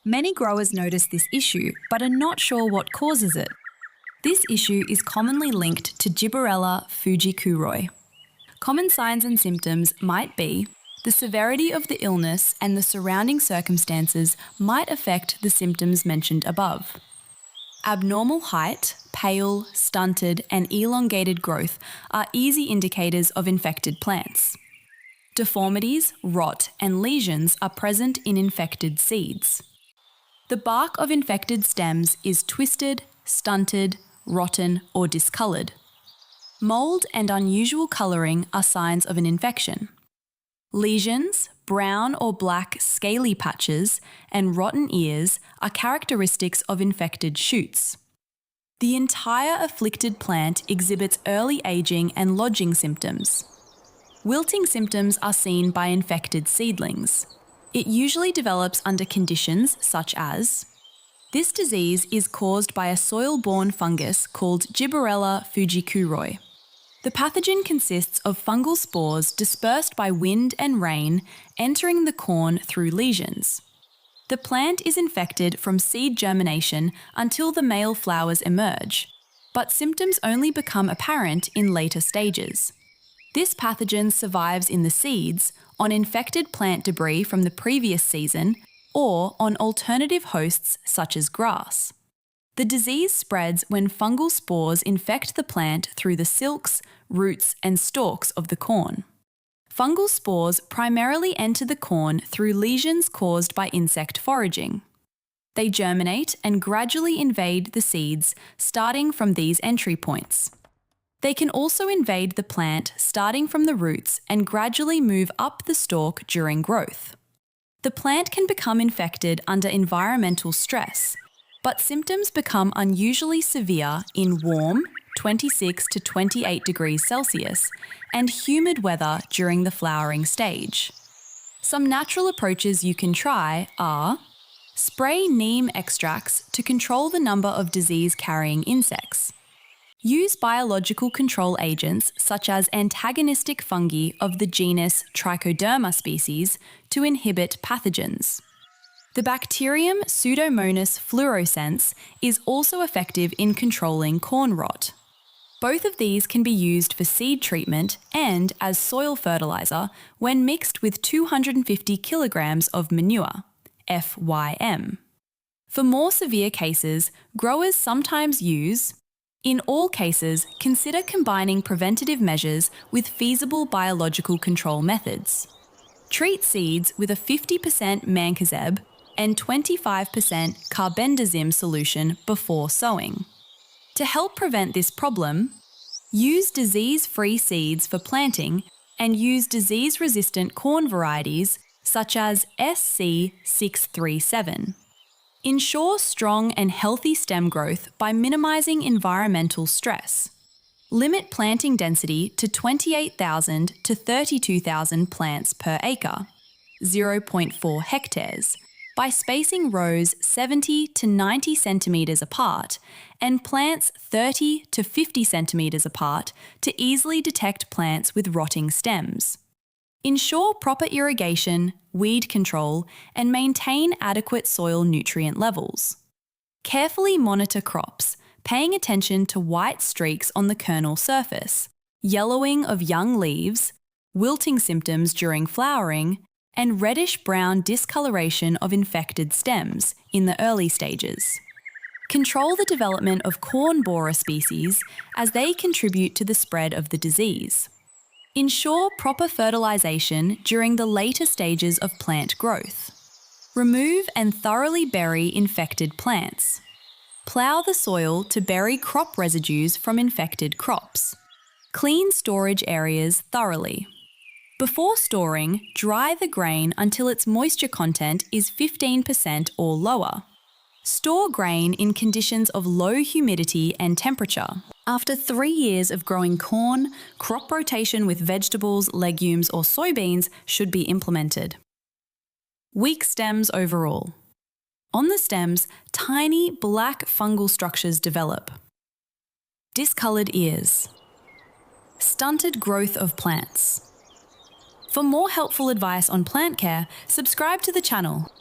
Many growers notice this issue but are not sure what causes it. This issue is commonly linked to Gibberella fujikuroi. Common signs and symptoms might be the severity of the illness and the surrounding circumstances might affect the symptoms mentioned above. Abnormal height, pale, stunted, and elongated growth are easy indicators of infected plants. Deformities, rot, and lesions are present in infected seeds. The bark of infected stems is twisted, stunted, rotten, or discoloured. Mould and unusual colouring are signs of an infection. Lesions, brown or black scaly patches, and rotten ears are characteristics of infected shoots. The entire afflicted plant exhibits early aging and lodging symptoms. Wilting symptoms are seen by infected seedlings. It usually develops under conditions such as this disease is caused by a soil-borne fungus called Gibberella fujikuroi. The pathogen consists of fungal spores dispersed by wind and rain entering the corn through lesions. The plant is infected from seed germination until the male flowers emerge, but symptoms only become apparent in later stages. This pathogen survives in the seeds, on infected plant debris from the previous season, or on alternative hosts such as grass. The disease spreads when fungal spores infect the plant through the silks, roots, and stalks of the corn. Fungal spores primarily enter the corn through lesions caused by insect foraging. They germinate and gradually invade the seeds, starting from these entry points. They can also invade the plant starting from the roots and gradually move up the stalk during growth. The plant can become infected under environmental stress, but symptoms become unusually severe in warm, 26 to 28 degrees Celsius, and humid weather during the flowering stage. Some natural approaches you can try are spray neem extracts to control the number of disease-carrying insects. Use biological control agents such as antagonistic fungi of the genus Trichoderma species to inhibit pathogens. The bacterium Pseudomonas fluorescens is also effective in controlling corn rot. Both of these can be used for seed treatment and as soil fertilizer when mixed with 250 kilograms of manure, FYM. For more severe cases, growers sometimes use. In all cases, consider combining preventative measures with feasible biological control methods. Treat seeds with a 50% mancozeb and 25% carbendazim solution before sowing. To help prevent this problem, use disease-free seeds for planting and use disease-resistant corn varieties such as SC637. Ensure strong and healthy stem growth by minimizing environmental stress. Limit planting density to 28,000 to 32,000 plants per acre, 0.4 hectares, by spacing rows 70 to 90 centimetres apart and plants 30 to 50 centimetres apart to easily detect plants with rotting stems. Ensure proper irrigation, weed control, and maintain adequate soil nutrient levels. Carefully monitor crops, paying attention to white streaks on the kernel surface, yellowing of young leaves, wilting symptoms during flowering, and reddish-brown discoloration of infected stems in the early stages. Control the development of corn borer species as they contribute to the spread of the disease. Ensure proper fertilization during the later stages of plant growth. Remove and thoroughly bury infected plants. Plough the soil to bury crop residues from infected crops. Clean storage areas thoroughly. Before storing, dry the grain until its moisture content is 15% or lower. Store grain in conditions of low humidity and temperature. After 3 years of growing corn, crop rotation with vegetables, legumes, or soybeans should be implemented. Weak stems overall. On the stems, tiny black fungal structures develop. Discoloured ears. Stunted growth of plants. For more helpful advice on plant care, subscribe to the channel.